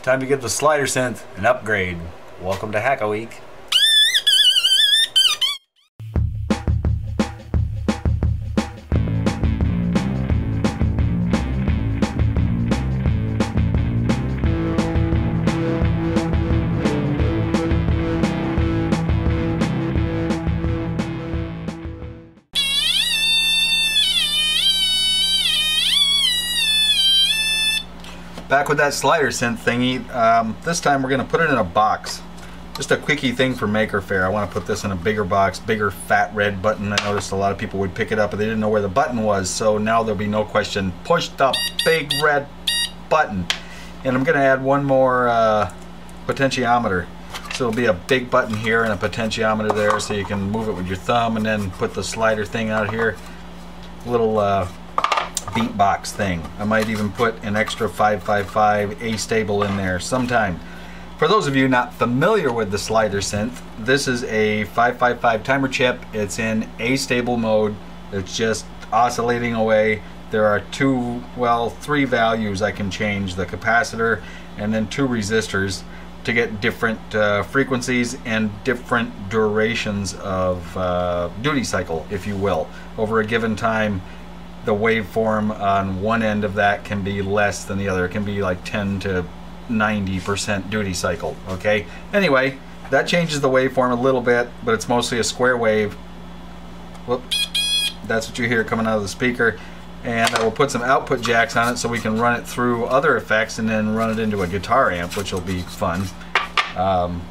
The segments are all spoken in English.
Time to give the Slider-Synth an upgrade. Welcome to Hack a Week. Back with that Slider-Synth thingy. This time we're going to put it in a box. Just a quickie thing for Faire. I want to put this in a bigger box, bigger fat red button. I noticed a lot of people would pick it up but they didn't know where the button was, so now there'll be no question. Push the big red button. And I'm going to add one more potentiometer. So it'll be a big button here and a potentiometer there, so you can move it with your thumb and then put the slider thing out here. Little beat box thing. I might even put an extra 555 A-stable in there sometime. For those of you not familiar with the Slider-Synth, this is a 555 timer chip. It's in A-stable mode. It's just oscillating away. There are three values I can change: the capacitor and then two resistors to get different frequencies and different durations of duty cycle, if you will. Over a given time, the waveform on one end of that can be less than the other. It can be like 10 to 90% duty cycle, okay? Anyway, that changes the waveform a little bit, but it's mostly a square wave. Whoop. That's what you hear coming out of the speaker. And I will put some output jacks on it so we can run it through other effects and then run it into a guitar amp, which will be fun.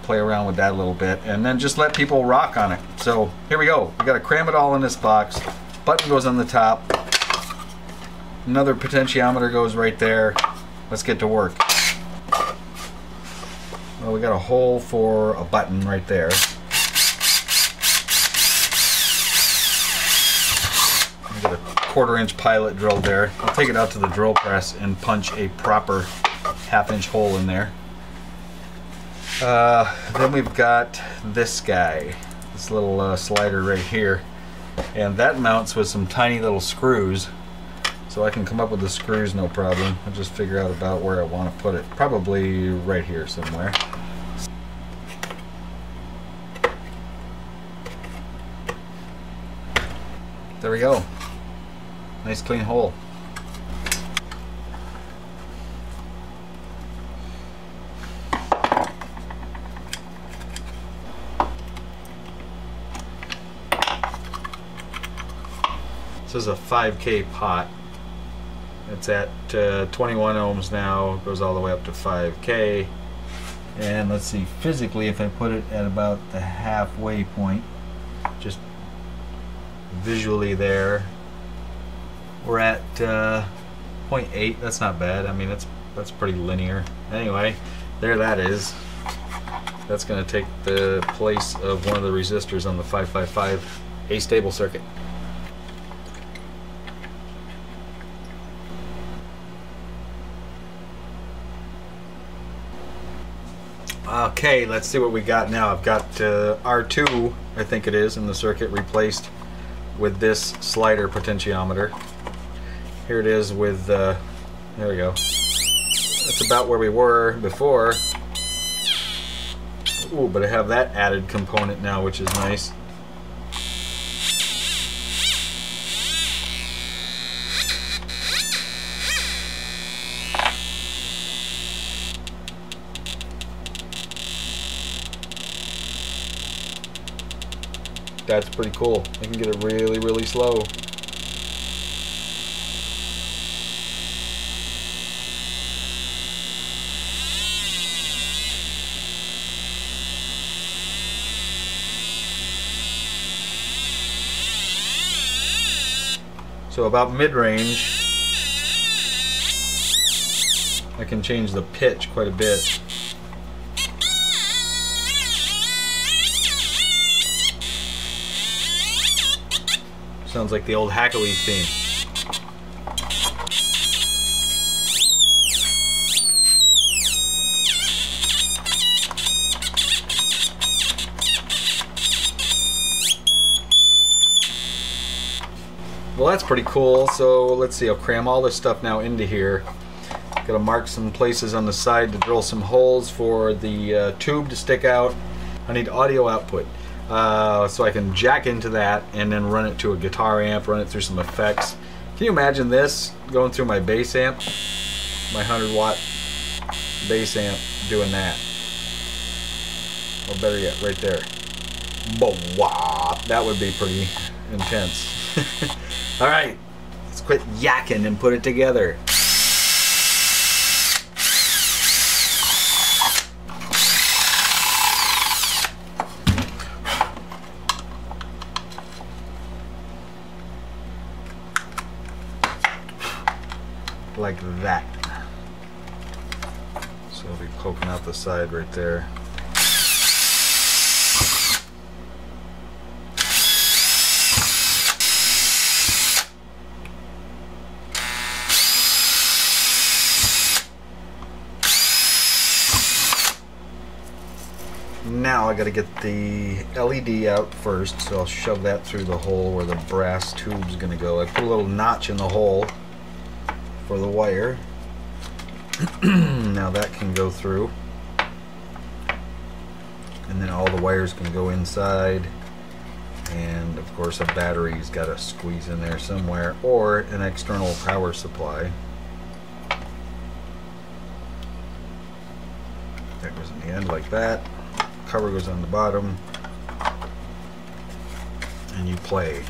Play around with that a little bit and then just let people rock on it. So here we go. We got to cram it all in this box. Button goes on the top. Another potentiometer goes right there. Let's get to work. Well, we got a hole for a button right there. I got a 1/4-inch pilot drilled there. I'll take it out to the drill press and punch a proper 1/2-inch hole in there. Then we've got this guy, this little slider right here, and that mounts with some tiny little screws. So I can come up with the screws no problem. I'll just figure out about where I want to put it. Probably right here somewhere. There we go. Nice clean hole. This is a 5K pot. It's at 21 ohms now, goes all the way up to 5K. And let's see, physically, if I put it at about the halfway point, just visually there, we're at 0.8. That's not bad. I mean, that's pretty linear. Anyway, there that is. That's going to take the place of one of the resistors on the 555 A-stable circuit. Okay, let's see what we got now. I've got R2, I think it is, in the circuit replaced with this slider potentiometer. Here it is with, there we go. That's about where we were before. Ooh, but I have that added component now, which is nice. That's pretty cool. I can get it really, really slow. So about mid-range, I can change the pitch quite a bit. Sounds like the old Hack a Week theme. Well, that's pretty cool. So let's see, I'll cram all this stuff now into here. Got to mark some places on the side to drill some holes for the tube to stick out. I need audio output. So I can jack into that and then run it to a guitar amp, run it through some effects. Can you imagine this going through my bass amp? My 100-watt bass amp doing that. Or better yet, right there. That would be pretty intense. Alright, let's quit yakking and put it together. Like that. So it'll be poking out the side right there. Now I got to get the LED out first, so I'll shove that through the hole where the brass tube's going to go. I put a little notch in the hole for the wire. Now that can go through, and then all the wires can go inside, and of course a battery's got to squeeze in there somewhere, or an external power supply. That goes in the end like that. Cover goes on the bottom, and you play.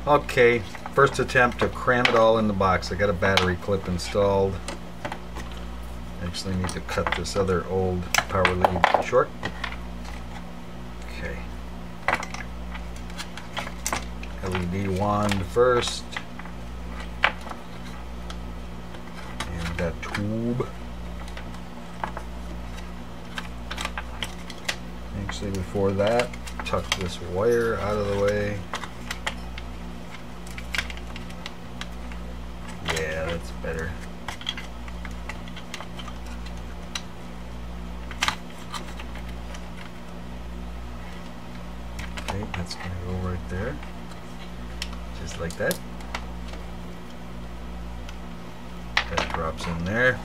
Okay, first attempt to cram it all in the box. I got a battery clip installed. Actually need to cut this other old power lead short. Okay. LED wand first. And that tube. Actually, before that, tuck this wire out of the way. Yeah, that's better. Okay, that's going to go right there. Just like that. That drops in there.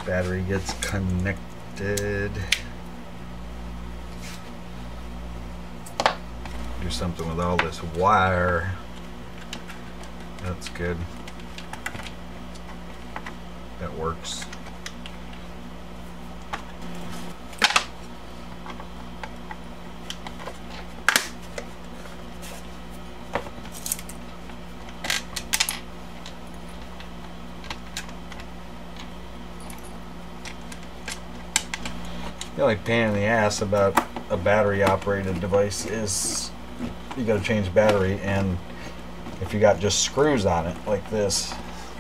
Battery gets connected. Do something with all this wire. That's good. That works. The only pain in the ass about a battery operated device is you got to change battery, and if you got just screws on it like this,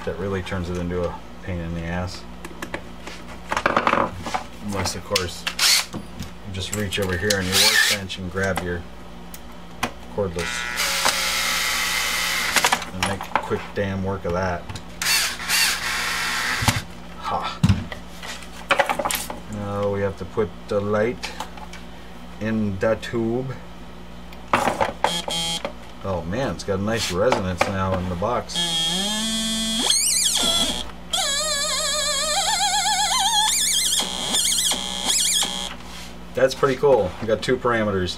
that really turns it into a pain in the ass. Unless of course you just reach over here on your workbench and grab your cordless and make quick damn work of that. Ha. Now we have to put the light in the tube. Oh man, it's got a nice resonance now in the box. That's pretty cool. We got two parameters.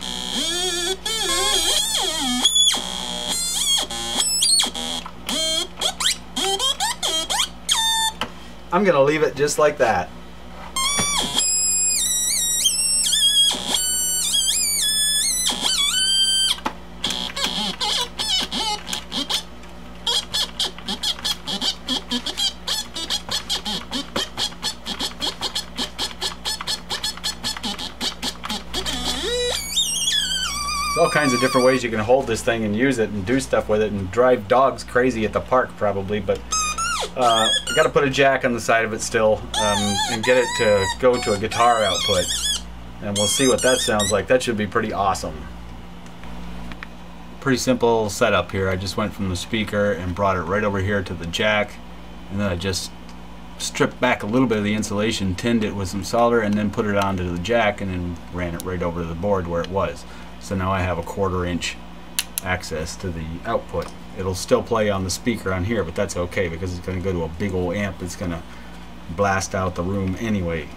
I'm gonna leave it just like that. All kinds of different ways you can hold this thing and use it and do stuff with it and drive dogs crazy at the park probably, but I got to put a jack on the side of it still and get it to go to a guitar output, and we'll see what that sounds like. That should be pretty awesome. Pretty simple setup here. I just went from the speaker and brought it right over here to the jack, and then I just stripped back a little bit of the insulation, tinned it with some solder, and then put it onto the jack and then ran it right over to the board where it was. So now I have a 1/4 inch access to the output. It'll still play on the speaker on here, but that's okay because it's going to go to a big old amp that's going to blast out the room anyway.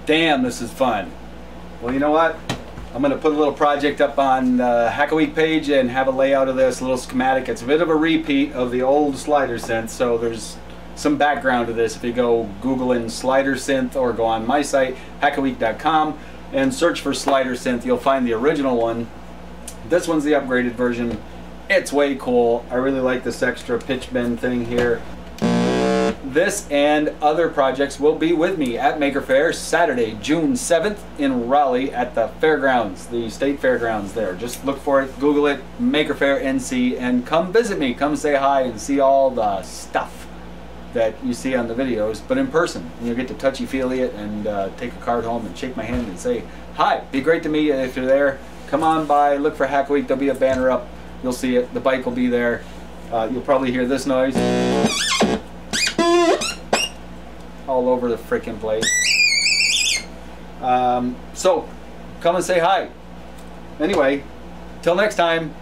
Damn, this is fun. Well, you know what? I'm going to put a little project up on the Hack a Week page and have a layout of this, a little schematic. It's a bit of a repeat of the old Slider-Synth, so there's some background to this. If you go Google in Slider-Synth or go on my site, hackaweek.com, and search for Slider-Synth, you'll find the original one. This one's the upgraded version. It's way cool. I really like this extra pitch bend thing here. This and other projects will be with me at Maker Faire Saturday, June 7th in Raleigh at the fairgrounds, the state fairgrounds there. Just look for it, Google it, Maker Faire NC, and come visit me. Come say hi and see all the stuff that you see on the videos, but in person. And you'll get to touchy-feely it and take a card home and shake my hand and say hi. Be great to meet you if you're there. Come on by, look for Hack a Week. There'll be a banner up. You'll see it. The bike will be there. You'll probably hear this noise all over the freaking place. So come and say hi. Anyway, till next time.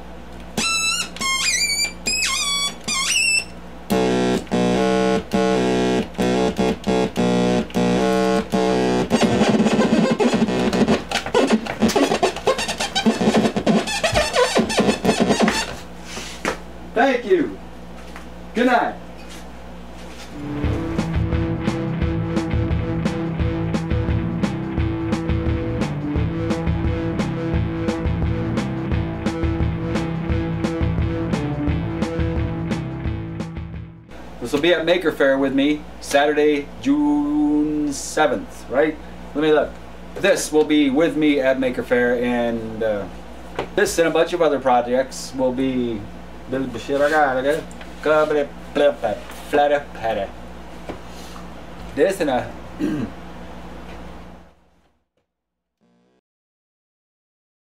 Thank you. Good night. This will be at Maker Faire with me Saturday, June 7th, right? Let me look. This will be with me at Maker Faire, and this and a bunch of other projects will be this and a